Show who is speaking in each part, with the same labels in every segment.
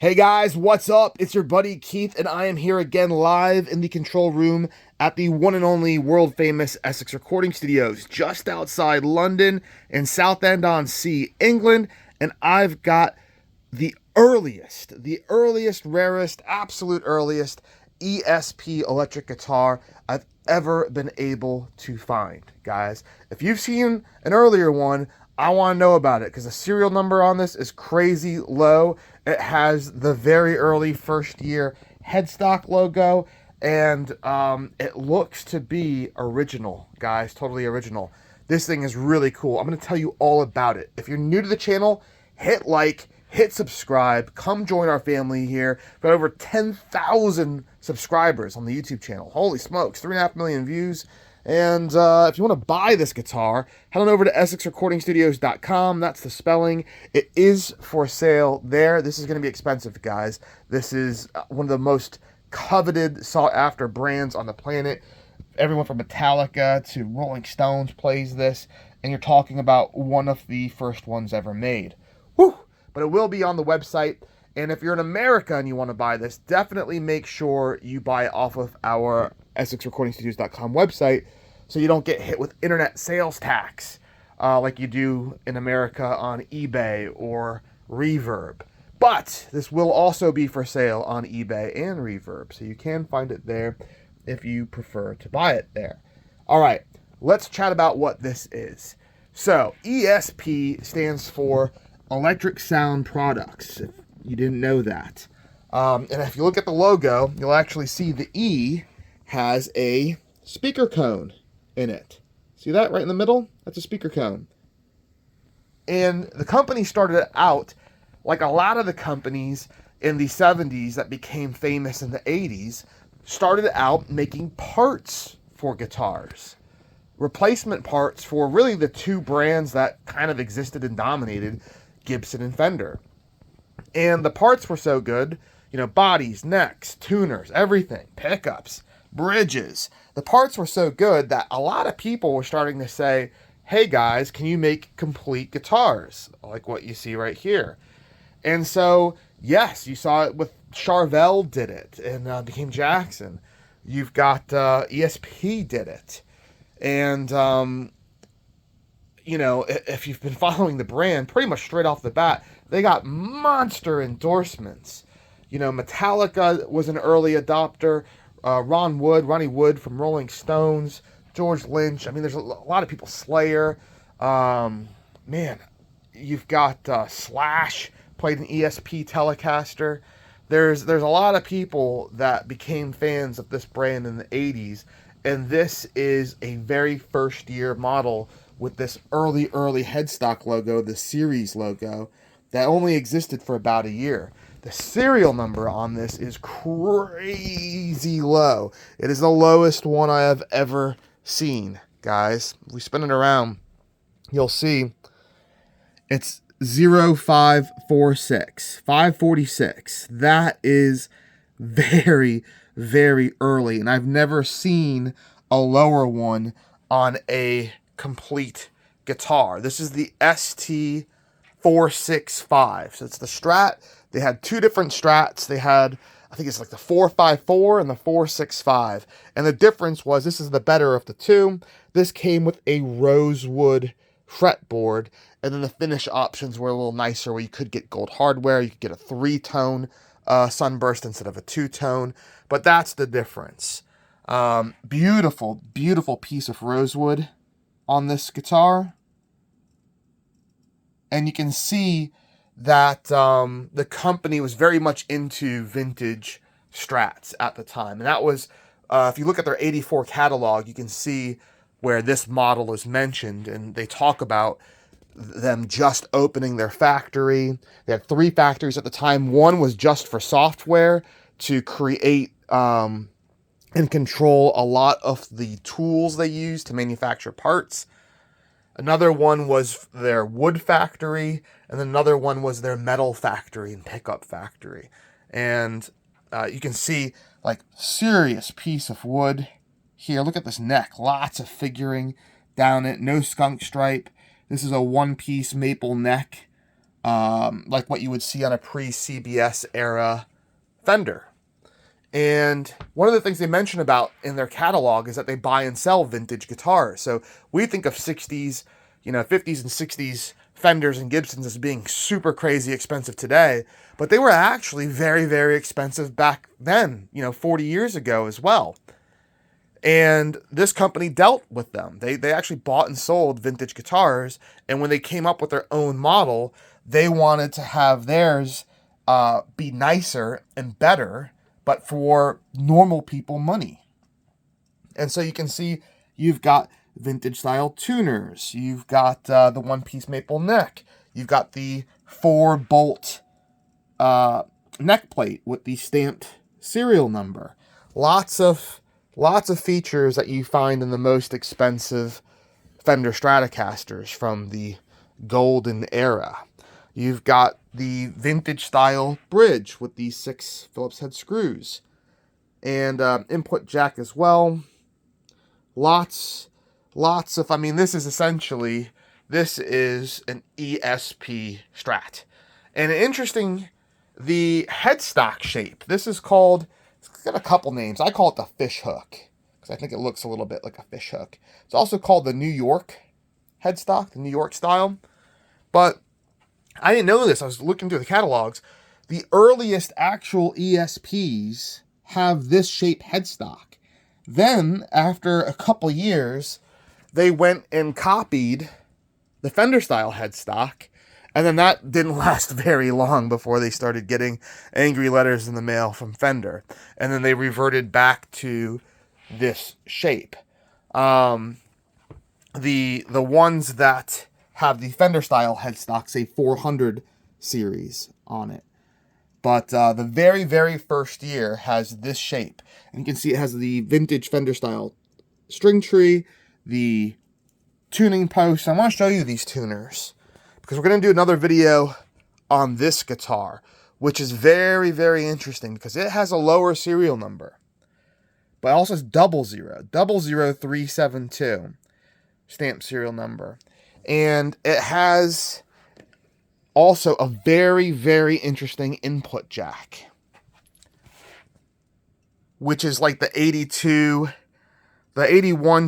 Speaker 1: Hey guys, what's up? It's your buddy Keith, and I am here again live in the control room at the one and only world famous Essex recording studios just outside London in Southend-on-Sea, England. And I've got the earliest, rarest, absolute earliest ESP electric guitar I've ever been able to find, guys. If you've seen an earlier one, I want to know about it because the serial number on this is crazy low. It has the very early first year headstock logo, and it looks to be original, guys, totally original. This thing is really cool. I'm going to tell you all about it. If you're new to the channel, hit like, hit subscribe, come join our family here. We've got over 10,000 subscribers on the YouTube channel. Holy smokes, 3.5 million views. And if you want to buy this guitar, head on over to EssexRecordingStudios.com. That's the spelling. It is for sale there. This is going to be expensive, guys. This is one of the most coveted, sought-after brands on the planet. Everyone from Metallica to Rolling Stones plays this, and you're talking about one of the first ones ever made. Whew! But it will be on the website. And if you're in America and you want to buy this, definitely make sure you buy it off of our EssexRecordingStudios.com website so you don't get hit with internet sales tax like you do in America on eBay or Reverb. But this will also be for sale on eBay and Reverb, so you can find it there if you prefer to buy it there. All right, let's chat about what this is. So ESP stands for Electric Sound Products, if you didn't know that. And if you look at the logo, you'll actually see the E has a speaker cone in it. See that right in the middle? That's a speaker cone. And the company started out like a lot of the companies in the 70s that became famous in the 80s, started out making parts for guitars. Replacement parts for really the two brands that kind of existed and dominated, Gibson and Fender. And the parts were so good, bodies, necks, tuners, everything, pickups, bridges. The parts were so good that a lot of people were starting to say, hey guys, can you make complete guitars? Like what you see right here. And so, yes, you saw it with Charvel did it and became Jackson. You've got ESP did it. And, if you've been following the brand pretty much straight off the bat, they got monster endorsements. Metallica was an early adopter. Ronnie Wood from Rolling Stones, George Lynch. I mean, there's a lot of people. Slayer. You've got Slash played an ESP Telecaster. There's a lot of people that became fans of this brand in the 80s, and this is a very first year model with this early headstock logo, the series logo, that only existed for about a year. The serial number on this is crazy low. It is the lowest one I have ever seen, guys. If we spin it around, you'll see it's 0546. That is very, very early, and I've never seen a lower one on a complete guitar. This is the ST465. So it's the Strat. They had two different Strats. They had, I think it's like the 454 and the 465. And the difference was this is the better of the two. This came with a rosewood fretboard. And then the finish options were a little nicer where you could get gold hardware. You could get a 3-tone sunburst instead of a 2-tone. But that's the difference. Beautiful, beautiful piece of rosewood on this guitar. And you can see that the company was very much into vintage Strats at the time. And that was, if you look at their 84 catalog, you can see where this model is mentioned. And they talk about them just opening their factory. They had 3 factories at the time. One was just for software to create and control a lot of the tools they use to manufacture parts. Another one was their wood factory, and then another one was their metal factory and pickup factory. And you can see, like, serious piece of wood here. Look at this neck. Lots of figuring down it. No skunk stripe. This is a one-piece maple neck. like what you would see on a pre-CBS era Fender. And one of the things they mention about in their catalog is that they buy and sell vintage guitars. So we think of 60s, 50s and 60s Fenders and Gibsons as being super crazy expensive today, but they were actually very, very expensive back then, 40 years ago as well. And this company dealt with them. They actually bought and sold vintage guitars, and when they came up with their own model, they wanted to have theirs be nicer and better, but for normal people money. And so you can see you've got vintage style tuners. You've got the one-piece maple neck. You've got the 4-bolt neck plate with the stamped serial number. Lots of features that you find in the most expensive Fender Stratocasters from the golden era. You've got the vintage style bridge with the 6 Phillips head screws and input jack as well. Lots of, this is an ESP Strat. And interesting, the headstock shape. This is called, it's got a couple names. I call it the fish hook, because I think it looks a little bit like a fish hook. It's also called the New York headstock, the New York style. But I didn't know this. I was looking through the catalogs. The earliest actual ESPs have this shape headstock. Then, after a couple years, they went and copied the Fender style headstock, and then that didn't last very long before they started getting angry letters in the mail from Fender, and then they reverted back to this shape. The ones that have the Fender style headstock say 400 series on it. But the very, very first year has this shape. And you can see it has the vintage Fender style string tree, the tuning post. I want to show you these tuners because we're going to do another video on this guitar, which is very, very interesting because it has a lower serial number. But it also has 00372 stamped serial number. And it has also a very, very interesting input jack, which is like the 81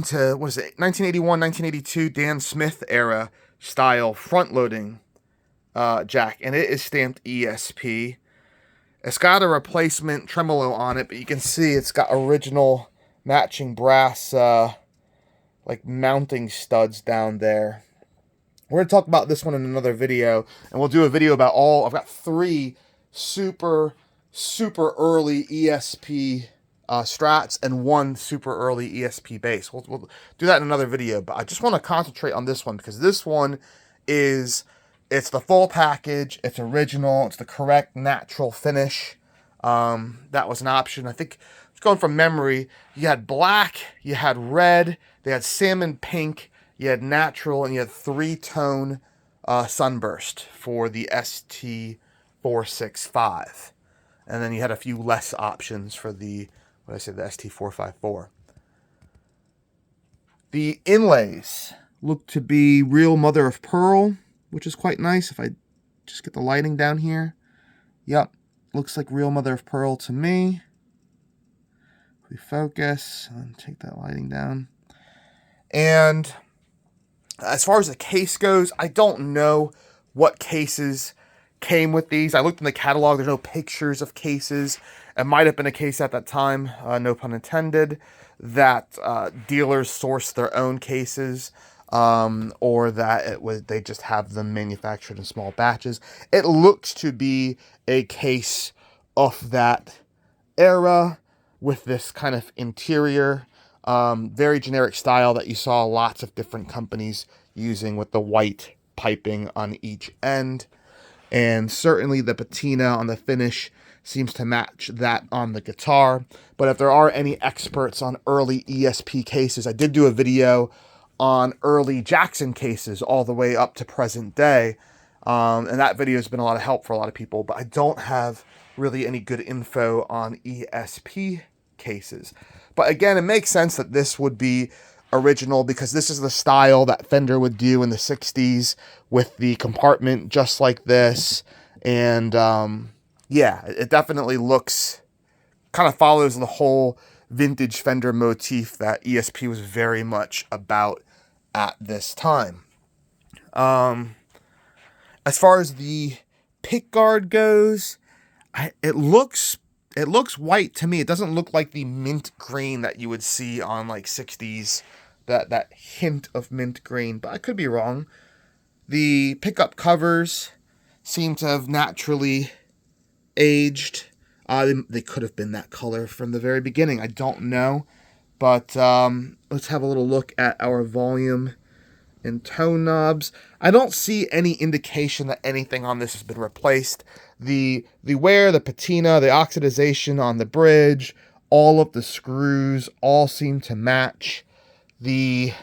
Speaker 1: to, 1981, 1982 Dan Smith era style front-loading jack, and it is stamped ESP. It's got a replacement tremolo on it, but you can see it's got original matching brass like mounting studs down there. We're going to talk about this one in another video, and we'll do a video about I've got 3 super, super early ESP Strats and 1 super early ESP bass. We'll do that in another video, but I just want to concentrate on this one because this one it's the full package, it's original, it's the correct natural finish. That was an option. I think, going from memory, you had black, you had red, they had salmon pink, you had natural, and you had 3-tone sunburst for the ST465. And then you had a few less options for the ST454. The inlays look to be real mother of pearl, which is quite nice. If I just get the lighting down here. Yep, looks like real mother of pearl to me. If we focus and take that lighting down. And as far as the case goes, I don't know what cases came with these. I looked in the catalog. There's no pictures of cases. It might have been a case at that time, no pun intended, that dealers sourced their own cases, or that they just have them manufactured in small batches. It looks to be a case of that era with this kind of interior. Very generic style that you saw lots of different companies using with the white piping on each end. And certainly the patina on the finish seems to match that on the guitar. But if there are any experts on early ESP cases, I did do a video on early Jackson cases all the way up to present day. And that video has been a lot of help for a lot of people. But I don't have really any good info on ESP cases. But again, it makes sense that this would be original, because this is the style that Fender would do in the 60s with the compartment just like this. And yeah, it definitely looks, kind of follows the whole vintage Fender motif that ESP was very much about at this time. As far as the pickguard goes, it looks white to me. It doesn't look like the mint green that you would see on like 60s, that hint of mint green, but I could be wrong. The pickup covers seem to have naturally aged. They could have been that color from the very beginning. I don't know. But let's have a little look at our volume and tone knobs. I don't see any indication that anything on this has been replaced. The wear, the patina, the oxidization on the bridge, all of the screws all seem to match. The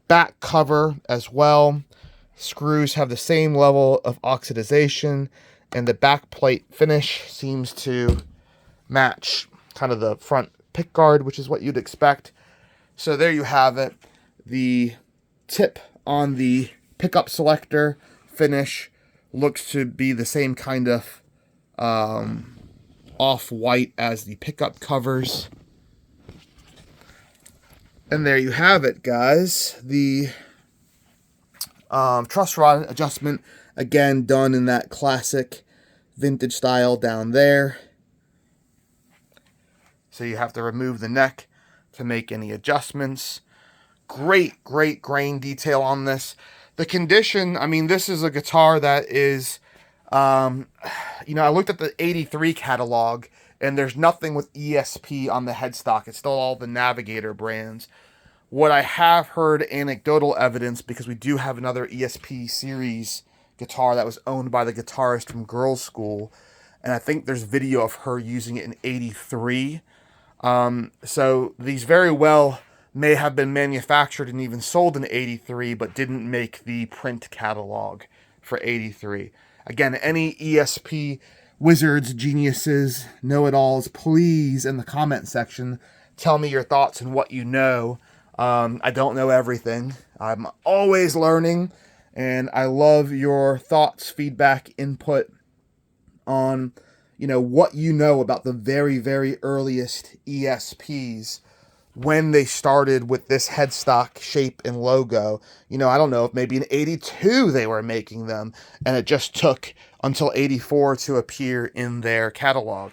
Speaker 1: back cover as well. Screws have the same level of oxidization, and the back plate finish seems to match kind of the front pickguard, which is what you'd expect. So there you have it. The tip on the pickup selector finish looks to be the same kind of off-white as the pickup covers. And there you have it, guys. The truss rod adjustment, again, done in that classic vintage style down there. So you have to remove the neck to make any adjustments. Great grain detail on this. The condition, I mean, this is a guitar that is, you know, I looked at the 83 catalog, and there's nothing with ESP on the headstock. It's still all the Navigator brands. What I have heard anecdotal evidence, because we do have another ESP series guitar that was owned by the guitarist from Girls School, and I think there's video of her using it in 83. So these very well may have been manufactured and even sold in 83, but didn't make the print catalog for 83. Again, any ESP wizards, geniuses, know-it-alls, please, in the comment section, tell me your thoughts and what you know. I don't know everything. I'm always learning, and I love your thoughts, feedback, input on, you know, what you know about the very, very earliest ESPs, when they started with this headstock shape and logo. You know, I don't know if maybe in 82 they were making them, and it just took until 84 to appear in their catalog.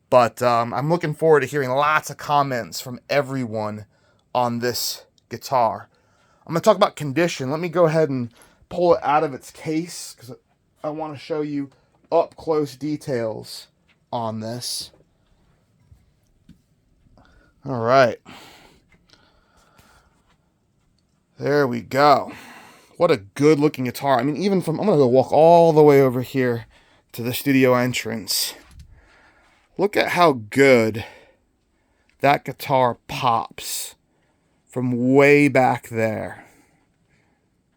Speaker 1: But I'm looking forward to hearing lots of comments from everyone on this guitar. I'm going to talk about condition. Let me go ahead and pull it out of its case, because I want to show you up close details on this. All right. There we go. What a good looking guitar. I mean, even from, I'm going to go walk all the way over here to the studio entrance. Look at how good that guitar pops from way back there.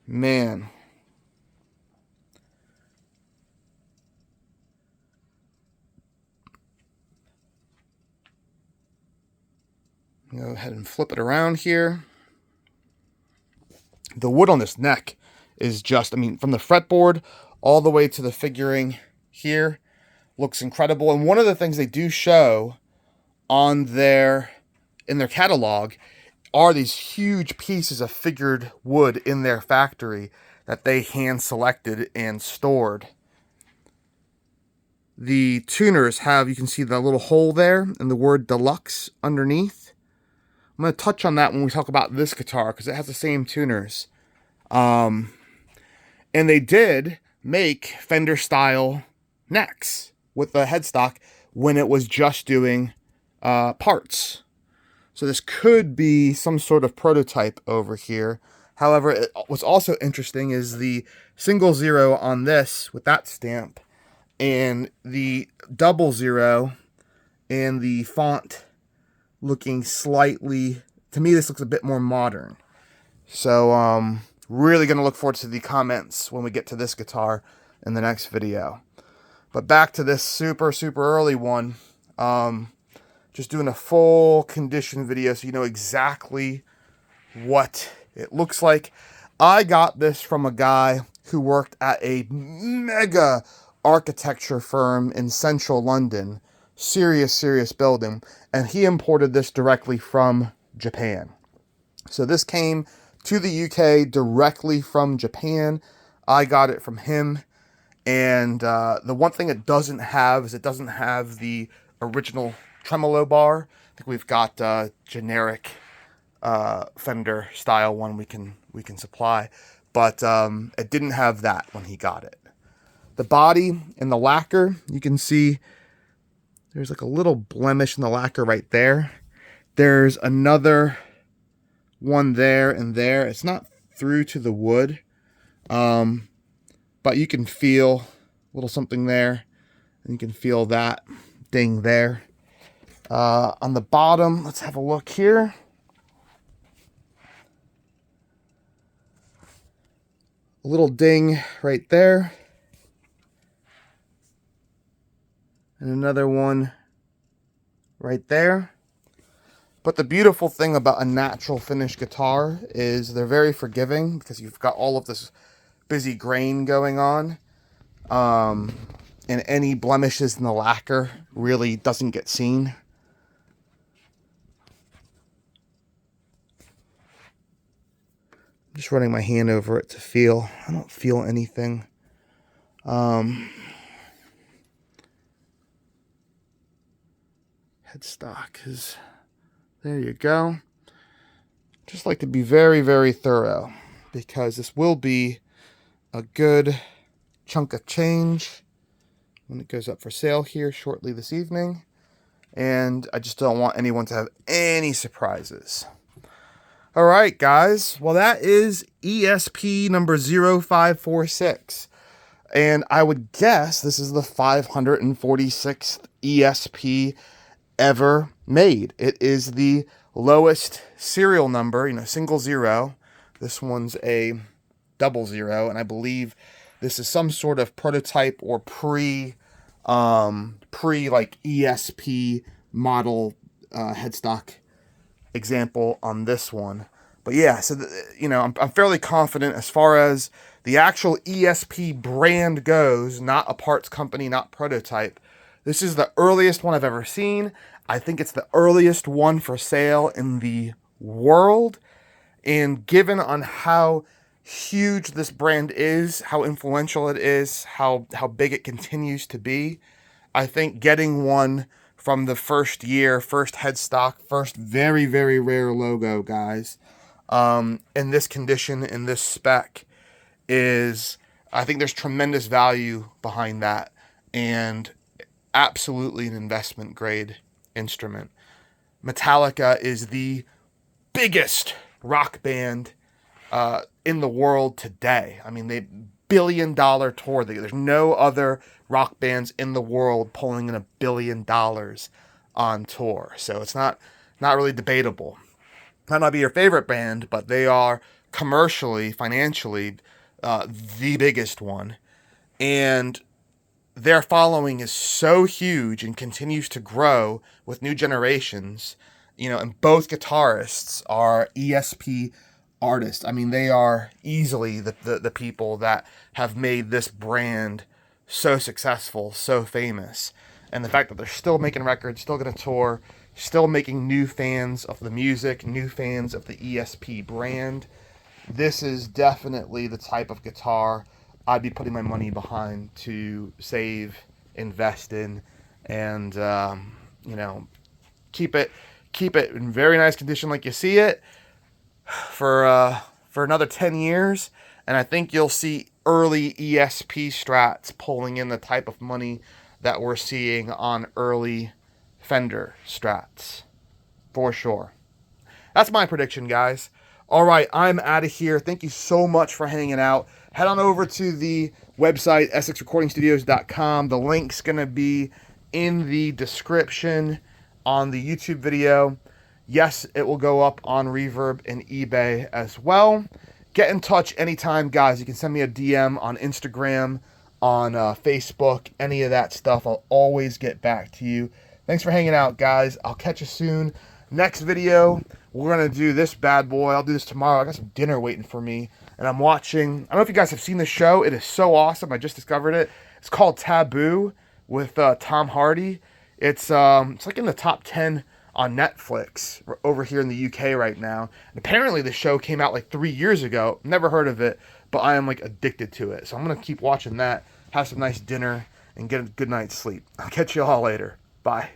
Speaker 1: Man. Go ahead and flip it around here. The wood on this neck is just, I mean, from the fretboard all the way to the figuring here, looks incredible. And one of the things they do show on in their catalog are these huge pieces of figured wood in their factory that they hand selected and stored. The tuners have, you can see the little hole there and the word deluxe underneath. I'm going to touch on that when we talk about this guitar, because it has the same tuners. And they did make Fender style necks with the headstock when it was just doing parts. So this could be some sort of prototype over here. However, what's also interesting is the 0 on this with that stamp, and the 00 and the font looking slightly, to me this looks a bit more modern. So really going to look forward to the comments when we get to this guitar in the next video. But back to this super early one. Just doing a full condition video so you know exactly what it looks like. I got this from a guy who worked at a mega architecture firm in central London. Serious building. And he imported this directly from Japan. So this came to the UK directly from Japan. I got it from him. And the one thing it doesn't have is it doesn't have the original tremolo bar. I think we've got generic Fender style one we can supply, but it didn't have that when he got it. The body and the lacquer, you can see there's like a little blemish in the lacquer right there. There's another one there and there. It's not through to the wood, but you can feel a little something there, and you can feel that ding there. On the bottom, let's have a look here. A little ding right there. And another one right there. But the beautiful thing about a natural finish guitar is they're very forgiving because you've got all of this busy grain going on. And any blemishes in the lacquer really doesn't get seen. I'm just running my hand over it to feel. I don't feel anything. Headstock is, there you go. Just like to be very thorough, because this will be a good chunk of change when it goes up for sale here shortly this evening. And I just don't want anyone to have any surprises. All right, guys. Well, that is ESP number 0546. And I would guess this is the 546th ESP ever made. It is the lowest serial number, single zero. This one's a 00, and I believe this is some sort of prototype or pre like ESP model headstock example on this one. But yeah, so I'm fairly confident as far as the actual ESP brand goes, not a parts company, not prototype. This is the earliest one I've ever seen. I think it's the earliest one for sale in the world. And given on how huge this brand is, how influential it is, how big it continues to be, I think getting one from the first year, first headstock, first very rare logo, guys, in this condition, in this spec, I think there's tremendous value behind that, and absolutely an investment grade instrument. Metallica is the biggest rock band in the world today. I mean, they $1 billion tour. There's no other rock bands in the world pulling in $1 billion on tour. So it's not really debatable. Might not be your favorite band, but they are commercially, financially, the biggest one. And their following is so huge and continues to grow with new generations, and both guitarists are ESP artists. I mean, they are easily the people that have made this brand so successful, so famous. And the fact that they're still making records, still going to tour, still making new fans of the music, new fans of the ESP brand. This is definitely the type of guitar I'd be putting my money behind to save, invest in, and keep it in very nice condition like you see it for another 10 years. And I think you'll see early ESP Strats pulling in the type of money that we're seeing on early Fender Strats, for sure. That's my prediction, guys. All right, I'm out of here. Thank you so much for hanging out. Head on over to the website, EssexRecordingStudios.com. The link's going to be in the description on the YouTube video. Yes, it will go up on Reverb and eBay as well. Get in touch anytime, guys. You can send me a DM on Instagram, on Facebook, any of that stuff. I'll always get back to you. Thanks for hanging out, guys. I'll catch you soon. Next video, we're going to do this bad boy. I'll do this tomorrow. I got some dinner waiting for me. And I'm watching, I don't know if you guys have seen the show. It is so awesome. I just discovered it. It's called Taboo with Tom Hardy. It's like in the top 10 on Netflix over here in the UK right now. And apparently the show came out like 3 years ago. Never heard of it, but I am like addicted to it. So I'm going to keep watching that, have some nice dinner, and get a good night's sleep. I'll catch you all later. Bye.